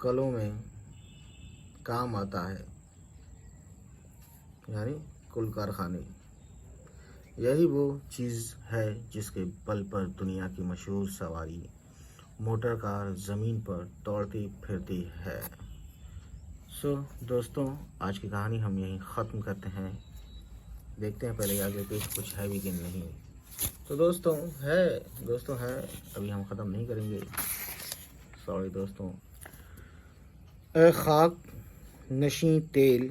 کلوں میں کام آتا ہے، یعنی کل کارخانے۔ یہی وہ چیز ہے جس کے بل پر دنیا کی مشہور سواری موٹر کار زمین پر دوڑتی پھرتی ہے۔ دوستوں، آج کی کہانی ہم یہیں ختم کرتے ہیں۔ دیکھتے ہیں پہلے آگے پیچھے کچھ ہے بھی کہ نہیں۔ تو دوستوں ہے ابھی ہم ختم نہیں کریں گے، سوری دوستوں۔ اے خاک نشیں تیل،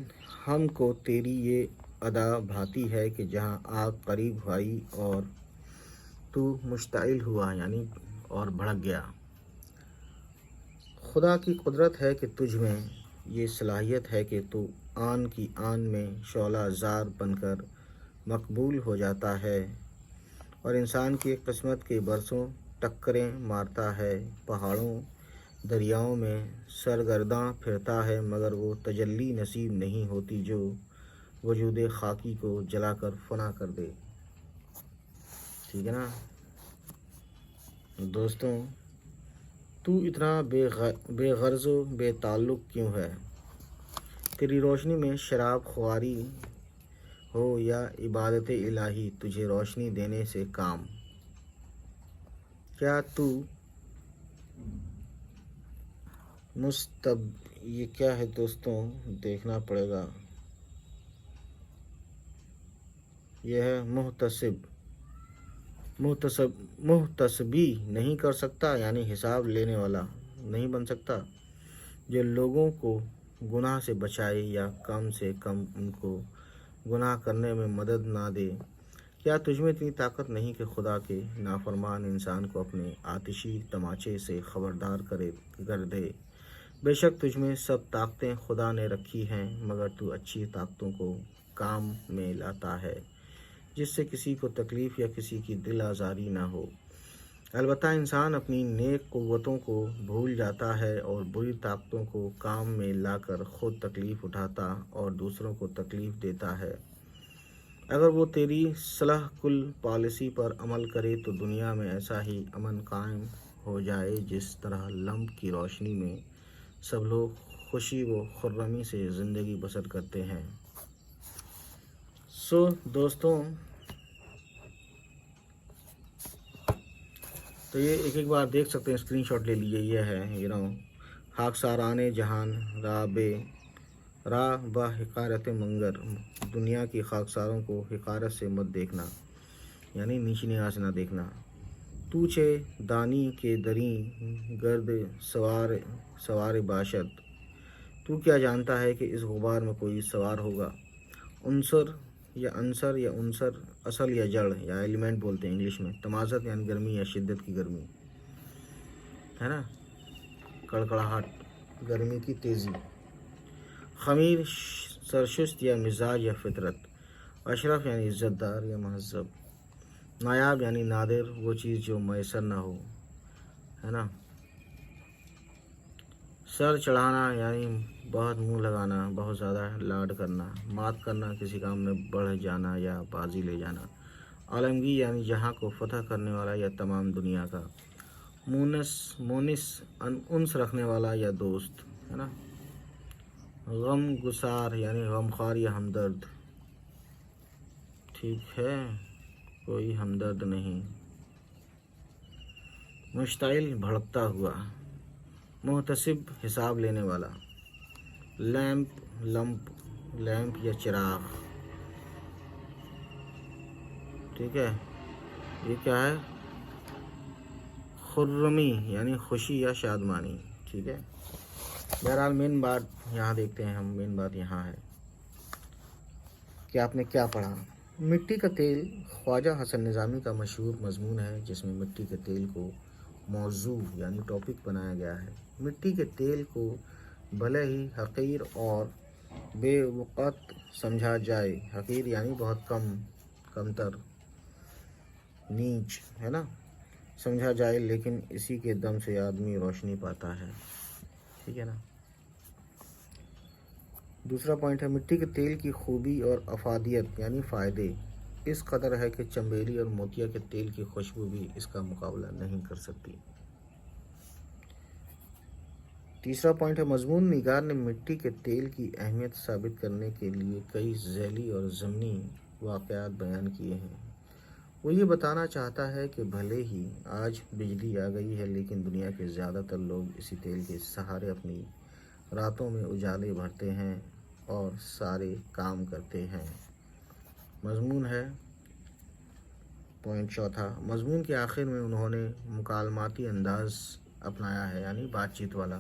ہم کو تیری یہ ادا بھاتی ہے کہ جہاں آگ قریب آئی اور تو مشتعل ہوا، یعنی اور بھڑک گیا۔ خدا کی قدرت ہے کہ تجھ میں یہ صلاحیت ہے کہ تو آن کی آن میں شعلہ زار بن کر مقبول ہو جاتا ہے، اور انسان کی قسمت کے برسوں ٹکریں مارتا ہے، پہاڑوں دریاؤں میں سرگرداں پھرتا ہے، مگر وہ تجلی نصیب نہیں ہوتی جو وجود خاکی کو جلا کر فنا کر دے۔ ٹھیک ہے نا دوستوں، تو اتنا بے غرض و بے تعلق کیوں ہے؟ تیری روشنی میں شراب خواری ہو یا عبادت الہی، تجھے روشنی دینے سے کام۔ کیا تو یہ کیا ہے دوستوں، دیکھنا پڑے گا۔ یہ ہے محتسبی نہیں کر سکتا، یعنی حساب لینے والا نہیں بن سکتا، جو لوگوں کو گناہ سے بچائے یا کم سے کم ان کو گناہ کرنے میں مدد نہ دے۔ کیا تجھ میں اتنی طاقت نہیں کہ خدا کے نافرمان انسان کو اپنے آتشی تماچے سے خبردار کر دے؟ بے شک تجھ میں سب طاقتیں خدا نے رکھی ہیں، مگر تو اچھی طاقتوں کو کام میں لاتا ہے جس سے کسی کو تکلیف یا کسی کی دل آزاری نہ ہو۔ البتہ انسان اپنی نیک قوتوں کو بھول جاتا ہے اور بری طاقتوں کو کام میں لا کر خود تکلیف اٹھاتا اور دوسروں کو تکلیف دیتا ہے۔ اگر وہ تیری صلاح کل پالیسی پر عمل کرے تو دنیا میں ایسا ہی امن قائم ہو جائے جس طرح لمپ کی روشنی میں سب لوگ خوشی و خرمی سے زندگی بسر کرتے ہیں۔ دوستوں، تو یہ ایک بار دیکھ سکتے ہیں، اسکرین شاٹ لے لیجیے۔ یہ ہے خاکساران جہان راہ با حقارت منگر، دنیا کی خاکساروں کو حقارت سے مت دیکھنا، یعنی نیچی نگاہ سے نہ دیکھنا۔ تو چھے دانی کے دریں گرد سوار باشد، تو کیا جانتا ہے کہ اس غبار میں کوئی سوار ہوگا؟ عنصر یا عنصر اصل یا جڑ یا ایلیمنٹ بولتے ہیں انگلش میں۔ تمازت یعنی گرمی یا شدت کی گرمی، ہے نا، کڑکڑاہٹ، گرمی کی تیزی۔ خمیر سرشست یا مزاج یا فطرت۔ اشرف یعنی عزت دار یا مہذب۔ نایاب یعنی نادر، وہ چیز جو میسر نہ ہو، ہے نا۔ سر چڑھانا یعنی بہت منہ لگانا، بہت زیادہ لاڈ کرنا۔ مات کرنا، کسی کام میں بڑھ جانا یا بازی لے جانا۔ عالمگیر یعنی جہاں کو فتح کرنے والا یا تمام دنیا کا۔ مونس انس رکھنے والا یا دوست، ہے نا۔ غم گسار یعنی غمخوار یا ہمدرد، ٹھیک ہے، کوئی ہمدرد نہیں۔ مشتعل بھڑکتا ہوا۔ محتسب حساب لینے والا۔ لیمپ یا چراغ، ٹھیک ہے۔ یہ کیا ہے؟ خرمی یعنی خوشی یا شادمانی، ٹھیک ہے۔ بہرحال مین بات یہاں دیکھتے ہیں ہم، مین بات یہاں ہے کہ آپ نے کیا پڑھا۔ مٹی کا تیل خواجہ حسن نظامی کا مشہور مضمون ہے، جس میں مٹی کے تیل کو موضوع یعنی ٹاپک بنایا گیا ہے۔ مٹی کے تیل کو بھلے ہی حقیر اور بے وقت سمجھا جائے، حقیر یعنی بہت کمتر، نیچ، ہے نا، سمجھا جائے، لیکن اسی کے دم سے آدمی روشنی پاتا ہے، ٹھیک ہے نا۔ دوسرا پوائنٹ ہے مٹی کے تیل کی خوبی اور افادیت یعنی فائدے اس قدر ہے کہ چنبیلی اور موتیا کے تیل کی خوشبو بھی اس کا مقابلہ نہیں کر سکتی۔ تیسرا پوائنٹ ہے مضمون نگار نے مٹی کے تیل کی اہمیت ثابت کرنے کے لیے کئی ذیلی اور ضمنی واقعات بیان کیے ہیں۔ وہ یہ بتانا چاہتا ہے کہ بھلے ہی آج بجلی آ گئی ہے لیکن دنیا کے زیادہ تر لوگ اسی تیل کے سہارے اپنی راتوں میں اجالے بھرتے ہیں اور سارے کام کرتے ہیں۔ مضمون ہے پوائنٹ چوتھا، مضمون کے آخر میں انہوں نے مکالماتی انداز اپنایا ہے یعنی بات چیت والا،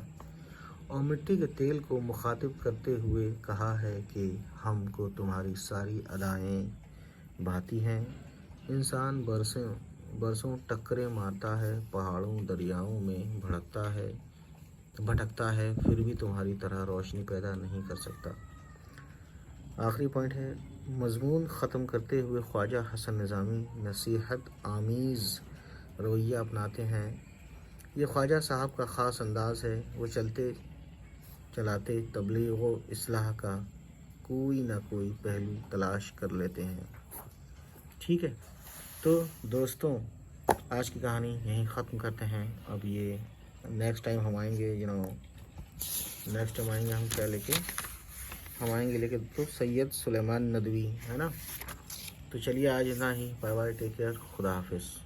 اور مٹی کے تیل کو مخاطب کرتے ہوئے کہا ہے کہ ہم کو تمہاری ساری ادائیں بھاتی ہیں۔ انسان برسوں ٹکریں مارتا ہے، پہاڑوں دریاؤں میں بھٹکتا ہے، پھر بھی تمہاری طرح روشنی پیدا نہیں کر سکتا۔ آخری پوائنٹ ہے مضمون ختم کرتے ہوئے خواجہ حسن نظامی نصیحت آمیز رویہ اپناتے ہیں۔ یہ خواجہ صاحب کا خاص انداز ہے، وہ چلتے چلاتے تبلیغ و اصلاح کا کوئی نہ کوئی پہلو تلاش کر لیتے ہیں۔ ٹھیک ہے، تو دوستوں آج کی کہانی یہیں ختم کرتے ہیں۔ اب یہ نیکسٹ ٹائم ہم آئیں گے ہم کیا لے کے تو سید سلیمان ندوی ہے نا۔ تو چلیے آج اتنا ہی، بائے بائے، ٹیک کیئر، خدا حافظ۔